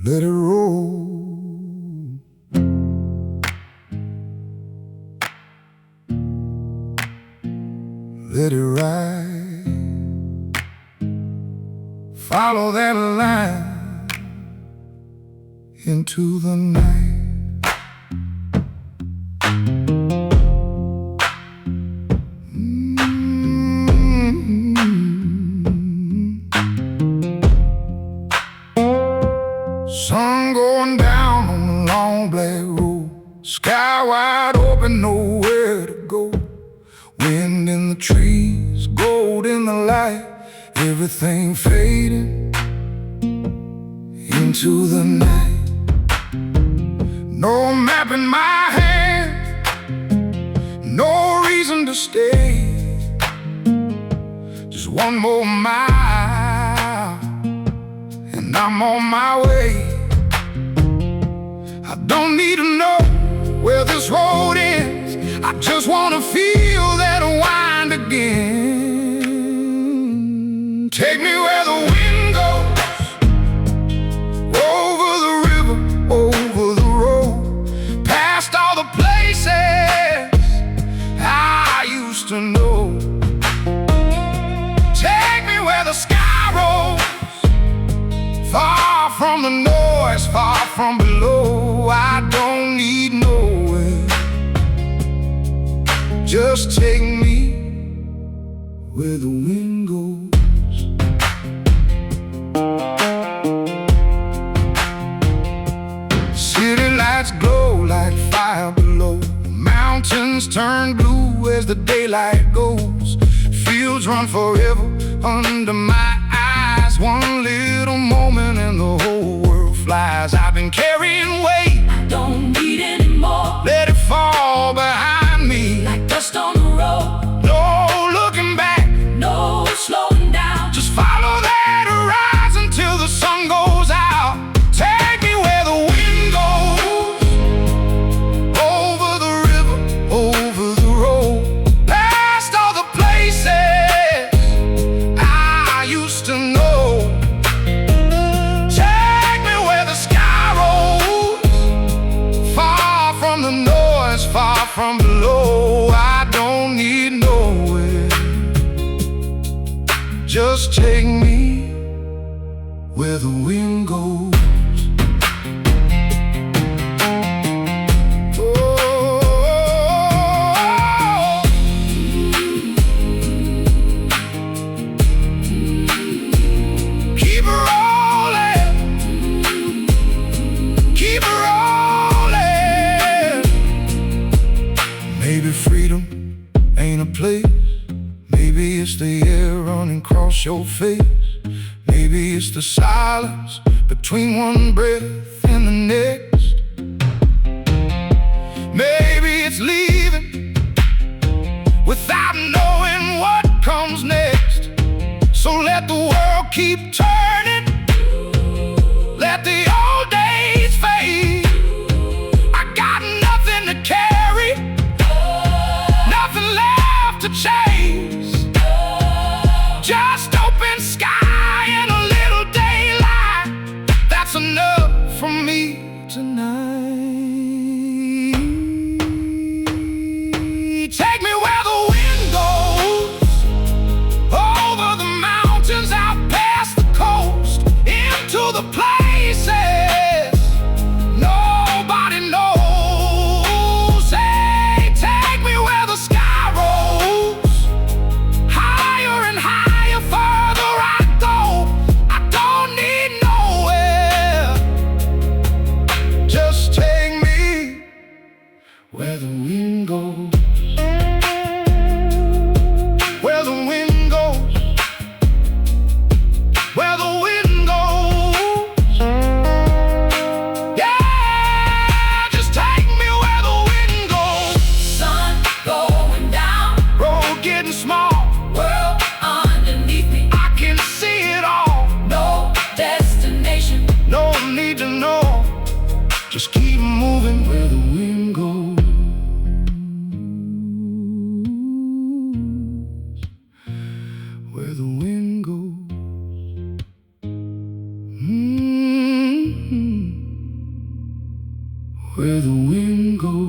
Let it roll. Let it ride. Follow that line into the night. Sun going down on the long black road, sky wide open, nowhere to go. Wind in the trees, gold in the light, everything fading into the night. No map in my hand, no reason to stay. Just one more mile and I'm on my way. I don't need to know where this road ends, I just wanna feel that wind again. Take me where the wind goes, over the river, over the road, past all the places I used to know. Take me where the sky rolls, far from the noise, far from below. I don't need nowhere, just take me where the wind goes. City lights glow like fire below, mountains turn blue as the daylight goes. Fields run forever under my eyes, one little moment and the whole world flies. I've been carrying weight, I don't need any more. let it fall behind me Like dust on the road, no looking back, no slowing down. just follow that horizon till the sun goes out. Take me where the wind goes, over the river, over the road, past all the places I used to know. Take me where the sky rolls, far from the noise, far from below. I don't need nowhere, just take me where the wind goes. Oh, keep it rolling, keep it rolling. Maybe freedom ain't a place, maybe it's the air running across your face. Maybe it's the silence between one breath and the next. Maybe it's leaving without knowing what comes next. So let the world keep turning, let the old days fade. I got nothing to carry, nothing left to chase, just open sky and a little daylight. That's enough for me tonight. Take me where the wind goes, over the mountains, out past the coast, into the places nobody knows. Hey, take me where the sky rolls, higher and higher, further I go. I don't need nowhere, just take me where the wind goes, where the wind goes, where the wind goes. Yeah, just take me where the wind goes. Sun going down, Road getting small, world underneath me. I can see it all. No destination, No need to know, just keep moving where the wind goes. where the wind goes. Where the wind goes.